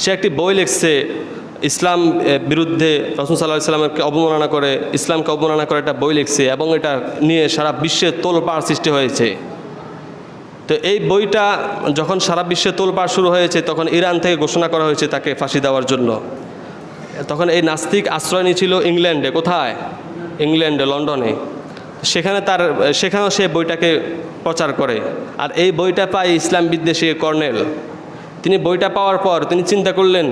সে একটি বই লিখছে ইসলাম বিরুদ্ধে, রাসূল সাল্লাল্লাহু আলাইহি ওয়াসাল্লামকে অবমাননা করে, ইসলামকে অবমাননা করে একটা বই লিখছে এবং এটা নিয়ে সারা বিশ্বে তোলপাড় সৃষ্টি হয়েছে। তো এই বইটা যখন সারা বিশ্বে তোলপাড় শুরু হয়েছে তখন ইরান থেকে ঘোষণা করা হয়েছে তাকে ফাঁসি দেওয়ার জন্য। তখন এই নাস্তিক আশ্রয় নিয়েছিল ইংল্যান্ডে। কোথায়? ইংল্যান্ডে, লন্ডনে। সেখানেও সে বইটাকে প্রচার করে। আর এই বইটা পায় ইসলাম বিদ্বেষী কর্নেল। তিনি বইটা পাওয়ার পর তিনি চিন্তা করলেন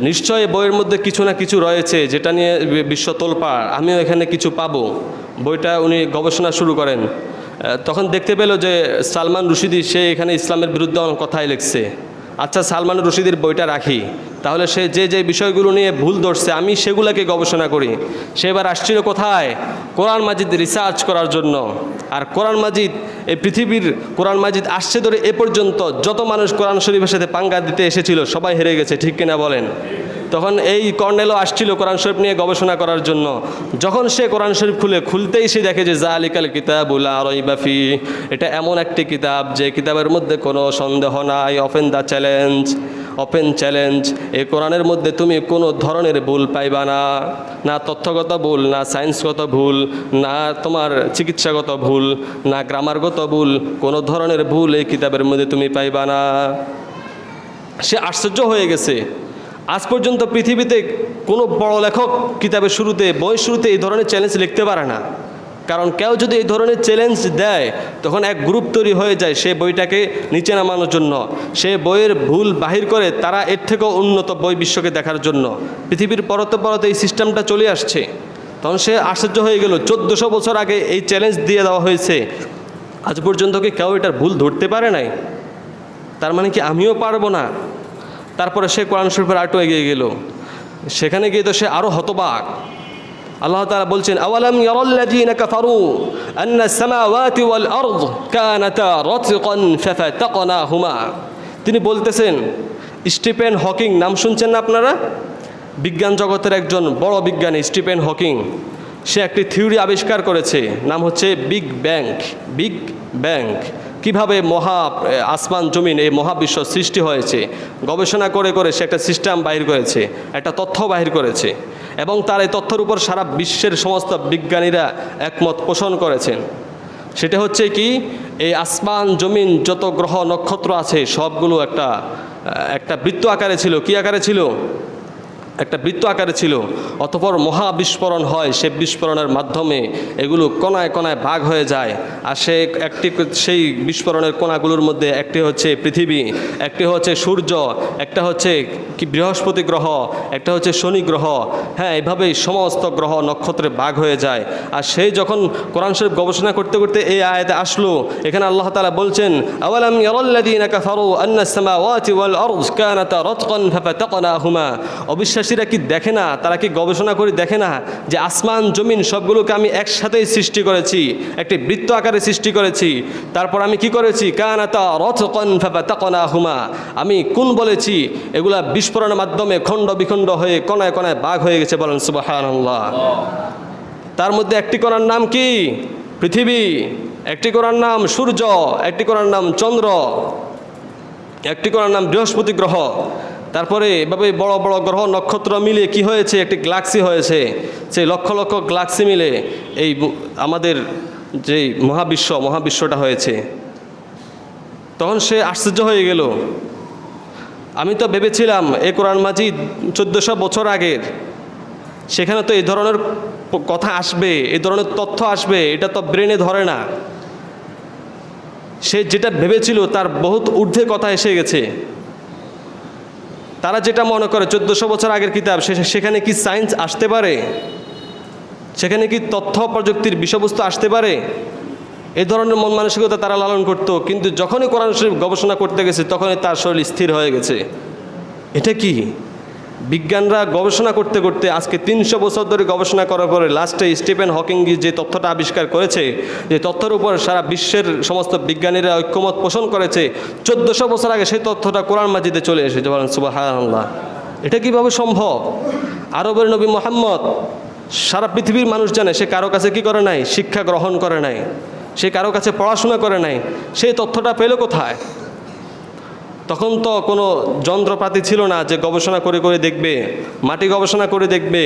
নিশ্চয়ই বইয়ের মধ্যে কিছু না কিছু রয়েছে যেটা নিয়ে বিশ্ব তোলপাড়, আমিও এখানে কিছু পাবো। বইটা উনি গবেষণা শুরু করেন তখন দেখতে পেল যে সালমান রুশিদি সে এখানে ইসলামের বিরুদ্ধে অনেক কথাই লিখছে। আচ্ছা, সালমান রুশিদির বইটা রাখি, তাহলে সে যে বিষয়গুলো নিয়ে ভুল ধরছে আমি সেগুলোকে গবেষণা করি। সে এবার আসছিল কোথায়? কোরআন মাজিদ রিসার্চ করার জন্য। আর কোরআন মাজিদ, এই পৃথিবীর কোরআন মাজিদ আসছে ধরে এ পর্যন্ত যত মানুষ কোরআন শরীফের সাথে পাঙ্গা দিতে এসেছিল সবাই হেরে গেছে, ঠিক কিনা বলেন? তখন এই কর্নেলও আসছিল কোরআন শরীফ নিয়ে গবেষণা করার জন্য। যখন সে কোরআন শরীফ খুলতেই সে দেখে যে যালিকাল কিতাবুল লা রাইবা ফিহি, এটা এমন একটি কিতাব যে কিতাবের মধ্যে কোনো সন্দেহ নাই। ওপেন চ্যালেঞ্জ, এই কোরআনের মধ্যে তুমি কোনো ধরনের ভুল পাইবা না, না তথ্যগত ভুল, না সায়েন্সগত ভুল, না তোমার চিকিৎসাগত ভুল, না গ্রামারগত ভুল, কোনো ধরনের ভুল এই কিতাবের মধ্যে তুমি পাইবা না। সে আশ্চর্য হয়ে গেছে। আজ পর্যন্ত পৃথিবীতে কোনো বড় লেখক কিতাবের শুরুতে, বইয়ের শুরুতে এই ধরনের চ্যালেঞ্জ লিখতে পারে না। কারণ কেউ যদি এই ধরনের চ্যালেঞ্জ দেয় তখন এক গ্রুপ তৈরি হয়ে যায় সে বইটাকে নিচে নামানোর জন্য, সে বইয়ের ভুল বাহির করে তারা এর থেকেও উন্নত বই বিশ্বকে দেখার জন্য। পৃথিবীর পরতে এই সিস্টেমটা চলে আসছে। তখন সে আশ্চর্য হয়ে গেল, 1400 বছর আগে এই চ্যালেঞ্জ দিয়ে দেওয়া হয়েছে, আজ পর্যন্ত কি কেউ এটার ভুল ধরতে পারে নাই? তার মানে কি আমিও পারবো না? তারপরে সে কোরআন শরীফের আরেকটু এগিয়ে গেল। সেখানে গিয়ে তো সে আরও হতবাক। আল্লাহ তাআলা বলছেন, আওয়ালাম ইয়ারাল্লাযীনা কাফারু আন্নাস সামাওয়াতি ওয়াল আরদ কানাতা রাতকান ফাফাতাকনাহুমা। তিনি বলতেছেন, স্টিফেন হকিং নাম শুনছেন না আপনারা? বিজ্ঞান জগতের একজন বড় বিজ্ঞানী স্টিফেন হকিং। সে একটি থিওরি আবিষ্কার করেছে, নাম হচ্ছে বিগ ব্যাং। কিভাবে আসমান জমিন এই মহাবিশ্ব সৃষ্টি হয়েছে গবেষণা করে সে একটা সিস্টেম বাহির করেছে, একটা তথ্য বাহির করেছে, এবং তার এই তথ্যের উপর সারা বিশ্বের সমস্ত বিজ্ঞানীরা একমত পোষণ করেছেন। সেটা হচ্ছে কি, এই আসমান জমিন যত গ্রহ নক্ষত্র আছে সবগুলো একটা বৃত্ত আকারে ছিল। কি আকারে ছিল? একটা বৃত্ত আকারে ছিল। অতঃপর মহাবিস্ফোরণ হয়, সে বিস্ফোরণের মাধ্যমে এগুলো কণায় কণায় ভাগ হয়ে যায়। আর সেই বিস্ফোরণের কণাগুলোর মধ্যে একটি হচ্ছে পৃথিবী, একটি হচ্ছে সূর্য, একটা হচ্ছে বৃহস্পতি গ্রহ, একটা হচ্ছে শনি গ্রহ। হ্যাঁ, এভাবেই সমস্ত গ্রহ নক্ষত্রে ভাগ হয়ে যায়। আর সেই যখন কোরআন শরীফ গবেষণা করতে করতে এই আয়াতে আসলো, এখানে আল্লাহ তাআলা বলছেন, আওয়ালাম ইয়ারাল্লাযীনা কাফারু আন্নাস সামাওয়াতি ওয়াল আরদ কানাতা রাতকান ফাফাতাকনাহুমা। অবিশ্বাসীরা কি দেখে না, তারা কি গবেষণা করে দেখে না যে আসমান জমিন সবগুলোকে আমি একসাথেই সৃষ্টি করেছি, একটি বৃত্ত আকারে সৃষ্টি করেছি। তারপর আমি কি করেছি? কানাতা রাতকান ফাফাতাকনাহুমা, আমি কোন বলেছি এগুলা বিস্ফোরণের মাধ্যমে খণ্ড বিখণ্ড হয়ে কণায় কণায় ভাগ হয়ে গেছে। বলেন সুবহানাল্লাহ। তার মধ্যে একটি কণার নাম কি? পৃথিবী, একটি কণার নাম সূর্য, একটি কণার নাম চন্দ্র, একটি কণার নাম বৃহস্পতি গ্রহ। তারপরে এভাবে বড় বড় গ্রহ নক্ষত্র মিলে কি হয়েছে? একটি গ্যালাক্সি হয়েছে। সেই লক্ষ লক্ষ গ্যালাক্সি মিলে এই আমাদের যে মহাবিশ্বটা হয়েছে। তখন সে আশ্চর্য হয়ে গেল, আমি তো ভেবেছিলাম এই কোরআন মাজিদ 1400 বছর আগের, সেখানে তো এই ধরনের কথা আসবে, এই ধরনের তথ্য আসবে, এটা তো ব্রেনে ধরে না। সে যেটা ভেবেছিল তার বহুত ঊর্ধ্বে কথা এসে গেছে। তারা যেটা মনে করে 1400 বছর আগের কিতাব, সেখানে কি সায়েন্স আসতে পারে? সেখানে কি তথ্য প্রযুক্তির বিষয়বস্তু আসতে পারে? এই ধরনের মন মানসিকতা তারা লালন করত। কিন্তু যখনই কোরআন শরীফ গবেষণা করতে গেছে তখনই তার শরীর স্থির হয়ে গেছে। এটা কি? বিজ্ঞানরা গবেষণা করতে করতে আজকে 300 বছর ধরে গবেষণা করার পরে লাস্টে স্টিফেন হকিং যে তথ্যটা আবিষ্কার করেছে, যে তথ্যের উপর সারা বিশ্বের সমস্ত বিজ্ঞানীরা ঐক্যমত পোষণ করেছে, 1400 বছর আগে সেই তথ্যটা কোরআন মাজিদে চলে এসেছে। বলেন সুবহানাল্লাহ। এটা কিভাবে সম্ভব? আরবের নবী মুহাম্মদ সারা পৃথিবীর মানুষ জানে, সে কারো কাছে কি করে নাই? শিক্ষা গ্রহণ করে নাই, সে কারো কাছে পড়াশোনা করে নাই। সেই তথ্যটা পেল কোথায়? তখন তো কোনো যন্ত্রপাতি ছিল না যে গবেষণা করে দেখবে, মাটি গবেষণা করে দেখবে,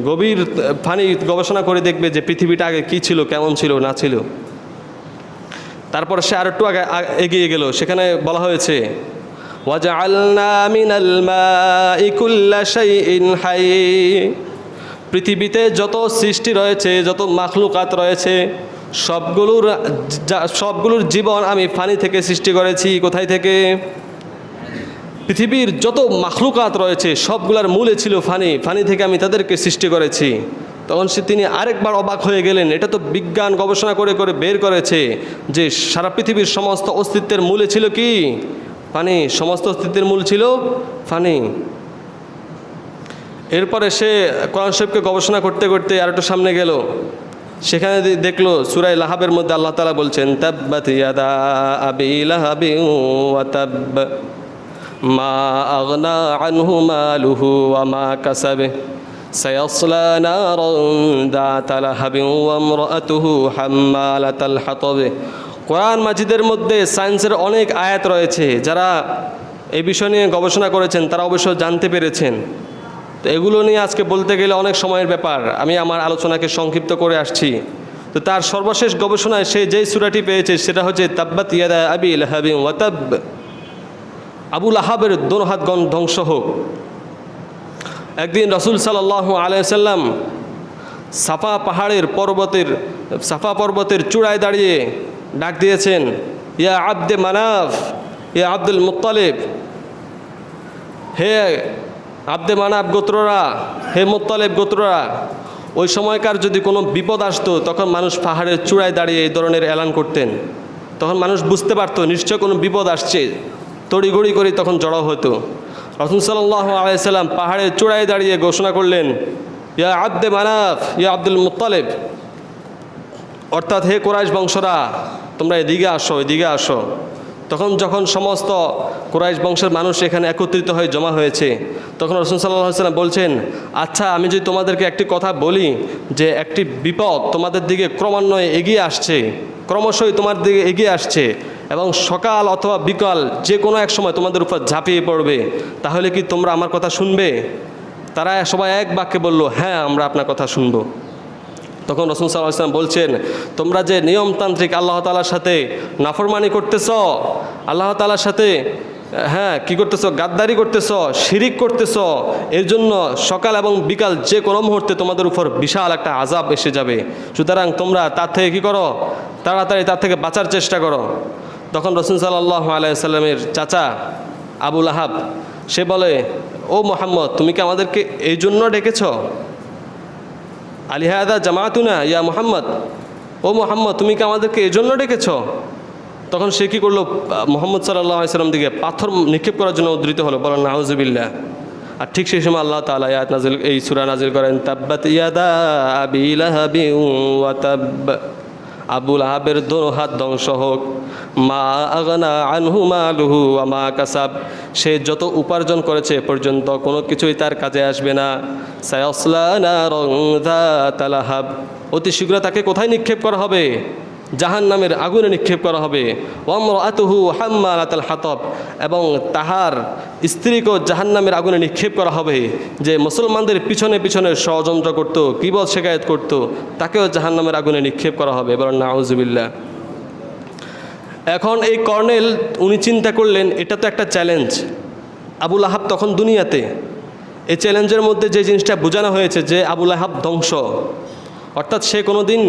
গভীর পানি গবেষণা করে দেখবে যে পৃথিবীটা আগে কী ছিল, কেমন ছিল না ছিল। তারপর সে আরেকটু আগে এগিয়ে গেল। সেখানে বলা হয়েছে, ওয়াজআলনা মিনাল মাই কুল্লা শাইইন হাই। পৃথিবীতে যত সৃষ্টি রয়েছে, যত মাখলুকাত রয়েছে, সবগুলোর জীবন আমি পানি থেকে সৃষ্টি করেছি। কোথায় থেকে? পৃথিবীর যত মাখলুকাত রয়েছে সবগুলার মূলে ছিল পানি, পানি থেকে আমি তাদেরকে সৃষ্টি করেছি। তখন তিনি আরেকবার অবাক হয়ে গেলেন। এটা তো বিজ্ঞান গবেষণা করে করে বের করেছে যে সারা পৃথিবীর সমস্ত অস্তিত্বের মূলে ছিল কি? পানি। সমস্ত অস্তিত্বের মূল ছিল পানি। এরপরে সে কোরআন শরীফকে গবেষণা করতে করতে আর একটু সামনে গেল। সেখানে দেখলো সূরা লাহাবের মধ্যে আল্লাহ তাআলা বলছেন, তাব্বাত ইয়াদা আবি লাহাবিন ওয়া তাব মা আগনা আনহু মালুহু ওয়া মা কাসাব সায়াসলা নারান যাতা লাহাবিন ওয়া ইমরাআতুহু হাম্মালাতাল হাতাব। কোরআন মাজিদের মধ্যে সায়েন্সের অনেক আয়াত রয়েছে। যারা এই বিষয় নিয়ে গবেষণা করেছেন তারা অবশ্য জানতে পেরেছেন। তো এগুলো নিয়ে আজকে বলতে গেলে অনেক সময়ের ব্যাপার। আমি আমার আলোচনাকে সংক্ষিপ্ত করে আসছি। তো তার সর্বশেষ গবেষণায় সে যেই সূরাটি পেয়েছে সেটা হচ্ছে তাব্বাত ইয়াদা আবি লাহাবিন ওয়া তাব। আবু লাহাবের দোনো হাত ধ্বংস হোক। একদিন রাসূল সাল্লাল্লাহু আলাইহি সাল্লাম সাফা পর্বতের চূড়ায় দাঁড়িয়ে ডাক দিয়েছেন, ইয়া আব্দে মানাফ, ইয়া আব্দুল মুত্তালিব, হে আব্দে মানাফ গোত্ররা, হে মুত্তালিব গোত্ররা। ওই সময়কার যদি কোনো বিপদ আসতো তখন মানুষ পাহাড়ের চূড়ায় দাঁড়িয়ে এই ধরনের এলান করতেন। তখন মানুষ বুঝতে পারতো নিশ্চয় কোনো বিপদ আসছে, তড়িঘড়ি করে তখন জড়ো হতো। রাসূল সাল্লাল্লাহু আলাইহি সাল্লাম পাহাড়ের চূড়ায় দাঁড়িয়ে ঘোষণা করলেন, ইয়া আব্দে মানাফ, ইয়া আব্দুল মুত্তালিব, অর্থাৎ হে কুরাইশ বংশরা, তোমরা এদিকে আসো, এদিকে আসো। যখন সমস্ত কুরাইশ বংশের মানুষ এখানে একত্রিত হয়ে জমা হয়েছে, তখন রাসূল সাল্লাল্লাহু আলাইহি সাল্লাম বলছেন, আচ্ছা আমি যদি তোমাদেরকে একটি কথা বলি যে একটি বিপদ তোমাদের দিকে ক্রমান্বয়ে এগিয়ে আসছে, ক্রমশই তোমার দিকে এগিয়ে আসছে এবং সকাল অথবা বিকাল যে কোনো এক সময় তোমাদের উপর ঝাঁপিয়ে পড়বে, তাহলে কি তোমরা আমার কথা শুনবে? তারা সবাই এক বাক্যে বলল, হ্যাঁ আমরা আপনার কথা শুনবো। তখন রাসূল সাল্লাল্লাহু আলাইহি ওয়াসাল্লাম বলছেন, তোমরা যে নিয়মতান্ত্রিক আল্লাহ তাআলার সাথে নাফরমানি করতেছ, আল্লাহ তাআলার সাথে কি করতেছ? গাদ্দারি করতেছ, শিরিক করতেছ, এর জন্য সকাল এবং বিকাল যে কোনো মুহূর্তে তোমাদের উপর বিশাল একটা আযাব এসে যাবে। সুতরাং তোমরা তার থেকে কী করো? তাড়াতাড়ি তার থেকে বাঁচার চেষ্টা করো। তখন রাসূল সাল্লাল্লাহু আলাইহি ওয়াসাল্লামের চাচা আবু লাহাব সে বলে, ও মুহাম্মদ, তুমি কি আমাদেরকে এই জন্য ডেকেছ? আলিহাদা জামাতুনা ইয়া মুহাম্মদ, ও মুহাম্মদ তুমি কি আমাদেরকে এই জন্য ডেকেছ? তখন সে কী করলো? মুহাম্মদ সাল্লাল্লাহু আলাইহি ওয়াসাল্লাম দিকে পাথর নিক্ষেপ করার জন্য উদ্ধৃত হলো, বলেন নাউযুবিল্লাহ। আর ঠিক সেই সময় আল্লাহ তাআলা এই সূরা নাজিল করেন, তাব্বাত ইয়াদা আবি লাহাবিন ওয়া তাব। আবু লাহাবের দোনো হাত ধ্বংস হোক। মা আগনা আনহু মালুহু ওয়া মা কাসাব, সে যত উপার্জন করেছে পর্যন্ত কোনো কিছুই তার কাজে আসবে না। সায়াসলা নারান যাতা লাহাব, অতি শীঘ্র তাকে কোথায় নিক্ষেপ করা হবে? জাহান্নামের আগুনে নিক্ষেপ করা হবে। ওয়া ইমরাআতুহু হাম্মালাতাল হাতাব, এবং তাহার স্ত্রীকেও জাহান্নামের আগুনে নিক্ষেপ করা হবে। যে মুসলমানদের পিছনে পিছনে ষড়যন্ত্র করত, কিবত শেখায়ত করত, তাকেও জাহান্নামের আগুনে নিক্ষেপ করা হবে। বলেন নাউযুবিল্লাহ। এখন এই কর্নেল উনি চিন্তা করলেন এটা তো একটা চ্যালেঞ্জ। আবু লাহাব তখন দুনিয়াতে। এই চ্যালেঞ্জের মধ্যে যে জিনিসটা বোঝানো হয়েছে যে আবু লাহাব ধ্বংস, অর্থাৎ সে কোনো দিন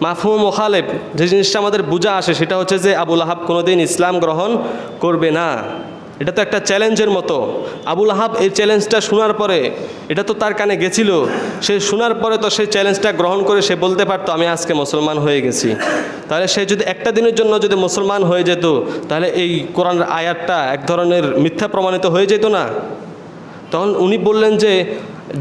মাফহুম মুখালেফ যে জিনিসটা আমাদের বোঝা আসে সেটা হচ্ছে যে আবু লাহাব কোনো দিন ইসলাম গ্রহণ করবে না। এটা তো একটা চ্যালেঞ্জের মতো। আবু লাহাব এই চ্যালেঞ্জটা শোনার পরে, এটা তো তার কানে গেছিল, সে শোনার পরে তো সেই চ্যালেঞ্জটা গ্রহণ করে সে বলতে পারতো আমি আজকে মুসলমান হয়ে গেছি। তাহলে সে যদি একটা দিনের জন্য যদি মুসলমান হয়ে যেত তাহলে এই কোরআনের আয়াতটা এক ধরনের মিথ্যা প্রমাণিত হয়ে যেত না। তখন উনি বললেন যে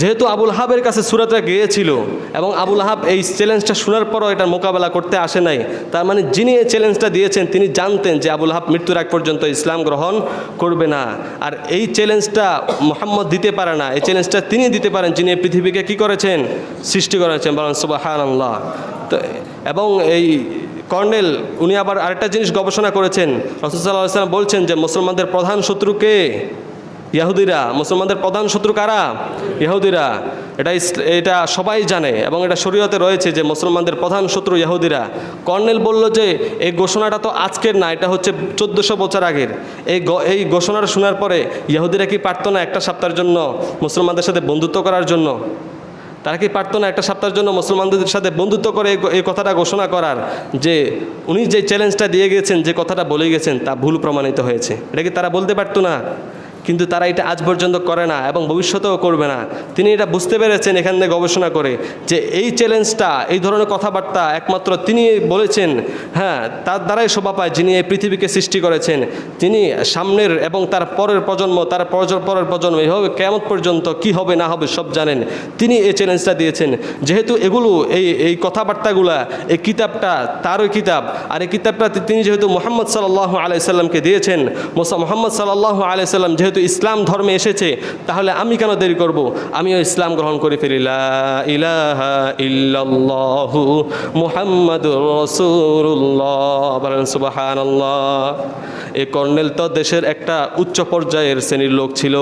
যেহেতু আবু লাহাবের কাছে সূরাটা গিয়েছিল এবং আবু লাহাব এই চ্যালেঞ্জটা শোনার পরও এটার মোকাবেলা করতে আসে নাই, তার মানে যিনি এই চ্যালেঞ্জটা দিয়েছেন তিনি জানতেন যে আবু লাহাব মৃত্যুর আগ পর্যন্ত ইসলাম গ্রহণ করবে না। আর এই চ্যালেঞ্জটা মুহাম্মদ দিতে পারে না, এই চ্যালেঞ্জটা তিনি দিতে পারেন যিনি এই পৃথিবীকে কী করেছেন? সৃষ্টি করেছেন। বলেন সুবহানাল্লাহ। তো এবং এই কর্নেল উনি আবার আরেকটা জিনিস গবেষণা করেছেন। রাসূল সাল্লাল্লাহু আলাইহি ওয়াসাল্লাম বলছেন যে মুসলমানদের প্রধান শত্রু কে? ইহুদিরা। মুসলমানদের প্রধান শত্রু কারা? ইহুদিরা। এটা সবাই জানে এবং এটা শরীয়তে রয়েছে যে মুসলমানদের প্রধান শত্রু ইহুদিরা। কর্নেল বলল যে এই ঘোষণাটা তো আজকের না, এটা হচ্ছে 1400 বছর আগের। এই ঘোষণাটা শোনার পরে ইহুদিরা কি পারতো না একটা সপ্তাহের জন্য মুসলমানদের সাথে বন্ধুত্ব করার জন্য? তারা কি পারতো না একটা সপ্তাহের জন্য মুসলমানদের সাথে বন্ধুত্ব করে এই কথাটা ঘোষণা করার যে উনি যে চ্যালেঞ্জটা দিয়ে গেছেন, যে কথাটা বলে গেছেন তা ভুল প্রমাণিত হয়েছে? এটা কি তারা বলতে পারতো না? কিন্তু তারা এটা আজ পর্যন্ত করে না এবং ভবিষ্যতেও করবে না। তিনি এটা বুঝতে পেরেছেন এখান থেকে গবেষণা করে যে এই চ্যালেঞ্জটা, এই ধরনের কথাবার্তা একমাত্র তিনি বলেছেন, হ্যাঁ, তার দ্বারাই শোভা পায় যিনি এই পৃথিবীকে সৃষ্টি করেছেন। তিনি সামনের এবং তার পরের প্রজন্ম, তার পরের প্রজন্ম, এইভাবে কিয়ামত পর্যন্ত কি হবে না হবে সব জানেন। তিনি এই চ্যালেঞ্জটা দিয়েছেন। যেহেতু এগুলো এই কথাবার্তাগুলা, এই কিতাবটা তারই কিতাব, আর এই কিতাবটা তিনি যেহেতু মুহাম্মদ সাল্লাল্লাহু আলাইহি সাল্লামকে দিয়েছেন, মুহাম্মদ সাল্লাল্লাহু আলাইহি সাল্লাম যেহেতু ইসলাম ধর্মে এসেছে, তাহলে আমি কেন দেরি করব? আমিও ইসলাম গ্রহণ করে ফেলি। লা ইলাহা ইল্লাল্লাহু মুহাম্মাদুর রাসূলুল্লাহ, বলেন সুবহানাল্লাহ। এই কর্নেল তো দেশের একটা উচ্চ পর্যায়ের শ্রেণীর লোক ছিল।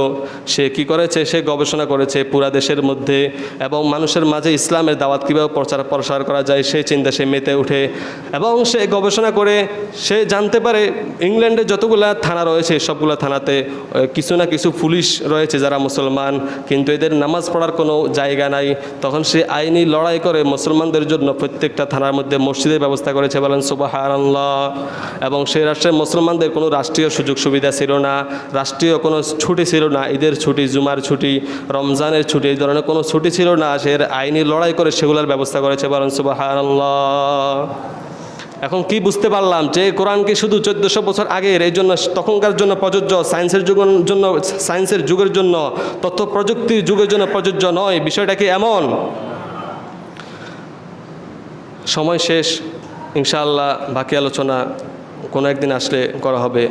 সে কি করেছে? সে গবেষণা করেছে পুরা দেশের মধ্যে এবং মানুষের মাঝে ইসলামের দাওয়াত কীভাবে প্রসার করা যায় সেই চিন্তা সে মেতে উঠে এবং সে গবেষণা করে সে জানতে পারে ইংল্যান্ডে যতগুলা থানা রয়েছে সবগুলো থানাতে কিছু না কিছু পুলিশ রয়েছে যারা মুসলমান, কিন্তু এদের নামাজ পড়ার কোনো জায়গা নাই। তখন সে আইনি লড়াই করে মুসলমানদের জন্য প্রত্যেকটা থানার মধ্যে মসজিদের ব্যবস্থা করেছে, বলেন সুবহানাল্লাহ। এবং সেই রাষ্ট্রের মুসলমানদের কোনো রাষ্ট্রীয় সুযোগ সুবিধা ছিল না, রাষ্ট্রীয় কোনো ছুটি ছিল না, ঈদের ছুটি, জুমার ছুটি, রমজানের ছুটি, এই ধরনের কোনো ছুটি ছিল না। সে আইনি লড়াই করে সেগুলোর ব্যবস্থা করেছে, বলেন সুবহানাল্লাহ। এখন কি বুঝতে পারলাম যে কোরআন কি শুধু 1400 বছর আগের, এই জন্য তখনকার জন্য প্রযোজ্য, সায়েন্সের যুগের জন্য, তথ্য প্রযুক্তির যুগের জন্য প্রযোজ্য নয়। বিষয়টা কি এমন? সময় শেষ, ইনশাআল্লাহ বাকি আলোচনা কোনো একদিন আসলে করা হবে।